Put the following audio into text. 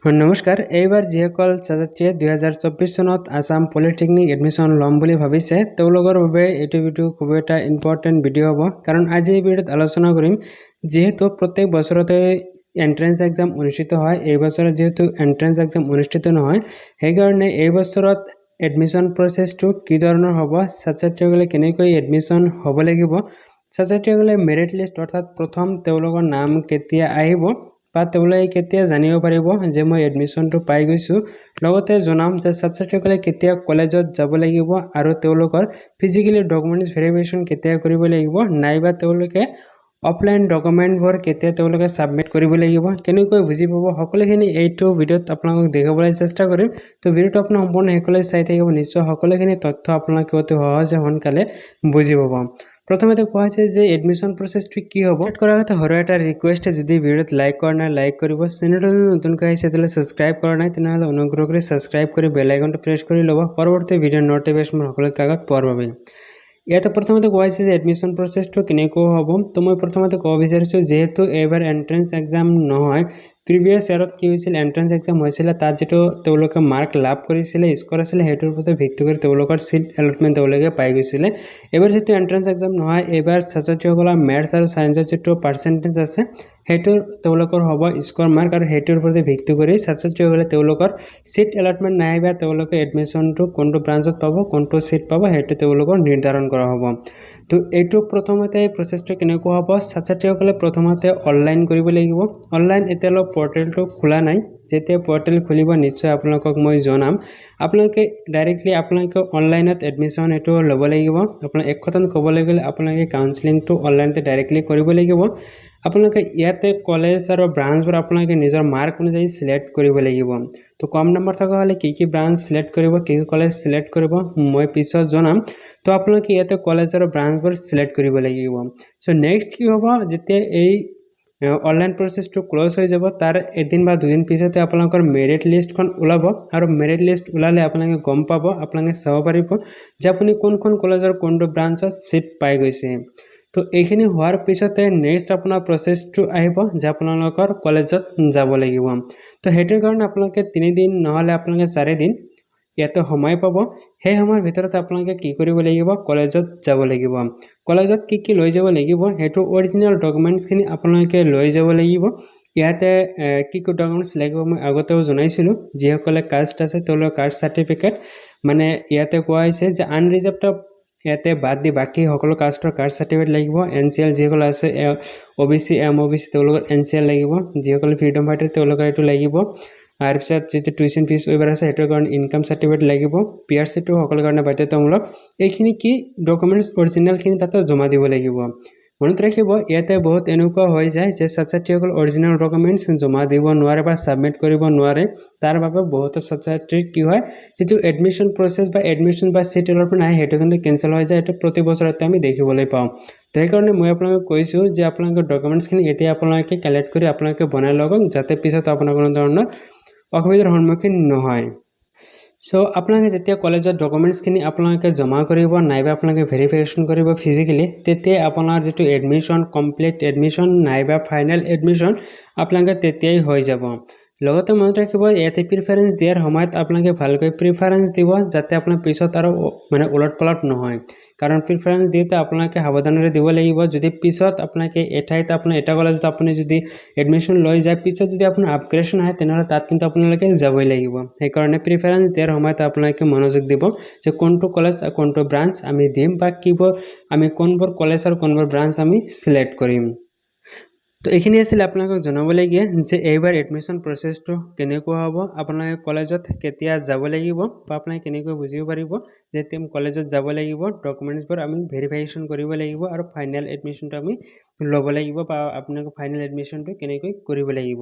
নমস্কাৰ এইবাৰ যিসকল ছাত্ৰীয়ে 2024 চনত আসাম পলিটেকনিক এডমিশ্যন ল'ম বুলি ভাবিছে তেওঁলোকৰ বাবে এইটো ভিডিঅ' খুব এটা ইম্পৰ্টেণ্ট ভিডিঅ' হ'ব কাৰণ আজি এই ভিডিঅ'ত আলোচনা কৰিম যেহেতু প্ৰত্যেক বছৰতে এন্ট্ৰেন্স এক্সাম অনুষ্ঠিত হয় এই বছৰত যেহেতু এন্ট্ৰেন্স এক্সাম অনুষ্ঠিত নহয় সেইকাৰণে এই বছৰত এডমিশ্যন প্ৰচেছটো কি ধৰণৰ হ'ব ছাত্ৰীসকলে কেনেকৈ এডমিশ্যন হ'ব লাগিব ছাত্ৰীসকলে মেৰিট লিষ্ট অৰ্থাৎ প্ৰথম তেওঁলোকৰ নাম কেতিয়া আহিব বা তেওঁলোকে কেতিয়া জানিব পাৰিব যে মই এডমিশ্যনটো পাই গৈছো লগতে জনাম যে ছাত্ৰীসকলে কেতিয়া কলেজত যাব লাগিব আৰু তেওঁলোকৰ ফিজিক্যালি ডকুমেন্টছ ভেৰিফিকেশ্যন কেতিয়া কৰিব লাগিব নাইবা তেওঁলোকে অফলাইন ডকুমেন্টবোৰ কেতিয়া তেওঁলোকে সাবমিট কৰিব লাগিব কেনেকৈ বুজি পাব সকলোখিনি এইটো ভিডিঅ'ত আপোনালোকক দেখাবলৈ চেষ্টা কৰিম তো ভিডিঅ'টো আপোনালোক সম্পূৰ্ণ শেষলৈ চাই থাকিব নিশ্চয় সকলোখিনি তথ্য আপোনালোকে অতি সহজে সোনকালে বুজি পাব প্ৰথমতে কোৱা হৈছে যে এডমিশ্যন প্ৰচেছটো কি হ'ব কৰাৰ আগতে সৰু এটা ৰিকুৱেষ্ট যদি ভিডিঅ'ত লাইক কৰা নাই লাইক কৰিব চেনেলটো নতুনকৈ আহিছে তেতিয়াহ'লে ছাবস্ক্ৰাইব কৰা নাই তেনেহ'লে অনুগ্ৰহ কৰি ছাবস্ক্ৰাইব কৰি বেল আইকনটো প্ৰেছ কৰি ল'ব পৰৱৰ্তী ভিডিঅ'ৰ নটিফিকেশ্যন সকলোতকৈ আগত পোৱাৰ বাবে ইয়াতে প্ৰথমতে কোৱা হৈছে যে এডমিশ্যন প্ৰচেছটো কেনেকৈ হ'ব তো মই প্ৰথমতে ক'ব বিচাৰিছোঁ যেহেতু এইবাৰ এন্ট্ৰেন্স এক্সাম নহয় প্ৰিভিয়াছ ইয়াৰত কি হৈছিল এন্ট্ৰেন্স এক্সাম হৈছিলে তাত যেটো তেওঁলোকে মাৰ্ক লাভ কৰিছিলে স্ক'ৰ আছিলে সেইটোৰ ওপৰত ভিত্তি কৰি তেওঁলোকৰ সিট এলটমেণ্ট তেওঁলোকে পাই গৈছিলে এবাৰ যেটো এন্ট্ৰেন্স এক্সাম নহয় এবাৰ ছাত্ৰীসকলৰ মেথছ আৰু সায়েন্সৰ যেটো পাৰ্চেন্টেজ আছে সেইটো তেওঁলোকৰ হ'ব স্ক'ৰ মাৰ্ক আৰু সেইটোৰ ওপৰত ভিত্তি কৰি ছাত্ৰীসকলে তেওঁলোকৰ সিট এলটমেণ্ট নাইবা তেওঁলোকে এডমিশ্যনটো কোনটো ব্ৰাঞ্চত পাব কোনটো সিট পাব সেইটো তেওঁলোকৰ নিৰ্ধাৰণ কৰা হ'ব তো এইটো প্ৰথমতে প্ৰচেছটো কেনেকৈ হ'ব ছাত্ৰীসকলে প্ৰথমতে অনলাইন কৰিব লাগিব অনলাইন এতিয়ালৈ পৰ্টেলটো খোলা নাই যেতিয়া পৰ্টেল খুলিব নিশ্চয় আপোনালোকক মই জনাম আপোনালোকে ডাইৰেক্টলি আপোনালোকে অনলাইনত এডমিশ্যন এটো ল'ব লাগিব আপোনালোকে এক কথাত ক'বলৈ গ'লে আপোনালোকে কাউন্সেলিংটো অনলাইনতে ডাইৰেক্টলি কৰিব লাগিব আপোনালোকে ইয়াতে কলেজ আৰু ব্ৰাঞ্চবোৰ আপোনালোকে নিজৰ মাৰ্ক অনুযায়ী সিলেক্ট কৰিব লাগিব তো কম নম্বৰ থকা হ'লে কি ব্ৰাঞ্চ সিলেক্ট কৰিব কি কলেজ সিলেক্ট কৰিব মই পিছত জনাম তো আপোনালোকে ইয়াতে কলেজ আৰু ব্ৰাঞ্চবোৰ সিলেক্ট কৰিব লাগিব সো নেক্সট কি হ'ব যেতিয়া এই অনলাইন প্ৰচেছটো ক্লোজ হৈ যাব তাৰ এদিন বা দুদিন পিছতে আপোনালোকৰ মেৰিট লিষ্টখন ওলাব আৰু মেৰিট লিষ্ট ওলালে আপোনালোকে গম পাব আপোনালোকে চাব পাৰিব যে আপুনি কোনখন কলেজৰ কোনটো ব্ৰাঞ্চত সিট পাই গৈছে তো এইখিনি হোৱাৰ পিছতে নেক্সট আপোনাৰ প্ৰচেছটো আহিব যে আপোনালোকৰ কলেজত যাব লাগিব তো হেতুৰ কাৰণে আপোনালোকে 3 দিন নহলে আপোনালোকে 4 দিন ইয়াতে সময় পাব সেই সময়ৰ ভিতৰত আপোনালোকে কি কৰিব লাগিব কলেজত যাব লাগিব কলেজত কি লৈ যাব লাগিব হেতু অৰিজিনাল ডকুমেন্টছখিনি আপোনালোকে লৈ যাব লাগিব ইয়াতে কি ডকুমেন্টছ লাগিব মই আগতেও জনাইছিলো যিসকলে কাষ্ট আছে তেওঁলোকৰ কাষ্ট সাৰ্টিফিকেট মানে ইয়াতে কোৱা হৈছে যে আনৰিজাৰ্ভড ইয়াতে বাদ দি বাকি সকলো কাষ্টৰ কাষ্ট সাৰ্টিফিকেট লাগিব এনসিএল যিসকল আছে ওবিসি এমওবিসি তেওঁলোকৰ এনসিএল লাগিব যিসকল ফ্ৰীডম ফাইটাৰ তেওঁলোকৰ এটো লাগিব আৰু পিছত যেটো টিউশন ফিস ওইবাৰ আছে হেতৰ কাৰণ ইনকাম সাৰ্টিফিকেট লাগিব পিআৰসি টো সকলৰ কাৰণে বাধ্যতামূলক এইখিনি কি ডকুমেন্টছ অৰিজিনাল খিনি তাতে জমা দিব লাগিব মনত ৰাখিব ইয়াতে বহুত এনেকুৱা হৈ যায় যে ছাত্ৰীসকল অৰিজিনাল ডকুমেন্টছ জমা দিব নোৱাৰে বা সাবমিট কৰিব নোৱাৰে তাৰ বাবে বহুত ছাত্ৰী কি হয় যেটো এডমিশন প্ৰসেস বা এডমিশন বা সিট এলটমেন্ট আহে হেতু কিন্তু কেনসেল হৈ যায় এটা প্ৰতি বছৰতে আমি দেখিবলৈ পাওঁ তাই কাৰণে মই আপোনাক কৈছো যে আপোনালোকৰ ডকুমেন্টছ খিনি এতিয়া আপোনালোকে কালেক্ট কৰি আপোনালোকে বনাই লওক যাতে পিছত আপোনাৰ কোনো ধৰণৰ অসুবিধাৰ সন্মুখীন নহয় সো আপোনালোকে যেতিয়া কলেজত ডকুমেন্টছখিনি আপোনালোকে জমা কৰিব নাইবা আপোনালোকে ভেৰিফিকেশ্যন কৰিব ফিজিক্যালি তেতিয়া আপোনাৰ যেটো এডমিশ্যন কমপ্লিট এডমিশ্যন নাইবা ফাইনেল এডমিশ্যন আপোনালোকে তেতিয়াই হৈ যাব লগতে মনত ৰাখিব ইয়াতে প্ৰিফাৰেন্স দিয়াৰ সময়ত আপোনালোকে ভালকৈ প্ৰিফাৰেন্স দিব যাতে আপোনাৰ পিছত আৰু মানে উলটপালট নহয় কাৰণ প্ৰিফাৰেন্স দিতে আপোনালোকে সাৱধানৰে দিব লাগিব যদি পিছত আপোনালোকে এঠাইত আপোনাৰ এটা কলেজত আপুনি যদি এডমিশ্যন লৈ যায় পিছত যদি আপোনাৰ আপগ্ৰেডেশ্যন হয় তেনেহলে তাত কিন্তু আপোনালোকে যাবই লাগিব সেই কাৰণে প্ৰিফাৰেন্স দিয়াৰ সময়ত আপোনালোকে মনোযোগ দিব যে কোনটো কলেজ কোনটো ব্ৰাঞ্চ আমি দিম বা কিবোৰ আমি কোনবোৰ কলেজ আৰু কোনবোৰ ব্ৰাঞ্চ আমি সিলেক্ট কৰিম তো এইখিনি আছিল আপোনালোকক জনাবলগীয়া যে এইবাৰ এডমিশ্যন প্ৰচেছটো কেনেকুৱা হ'ব আপোনালোকে কলেজত কেতিয়া যাব লাগিব বা আপোনালোকে কেনেকৈ বুজিব পাৰিব যে তেম কলেজত যাব লাগিব ডকুমেন্টছবোৰ আমি ভেৰিফিকেশ্যন কৰিব লাগিব আৰু ফাইনেল এডমিশ্যনটো আমি ল'ব লাগিব বা আপোনালোকে ফাইনেল এডমিশ্যনটো কেনেকৈ কৰিব লাগিব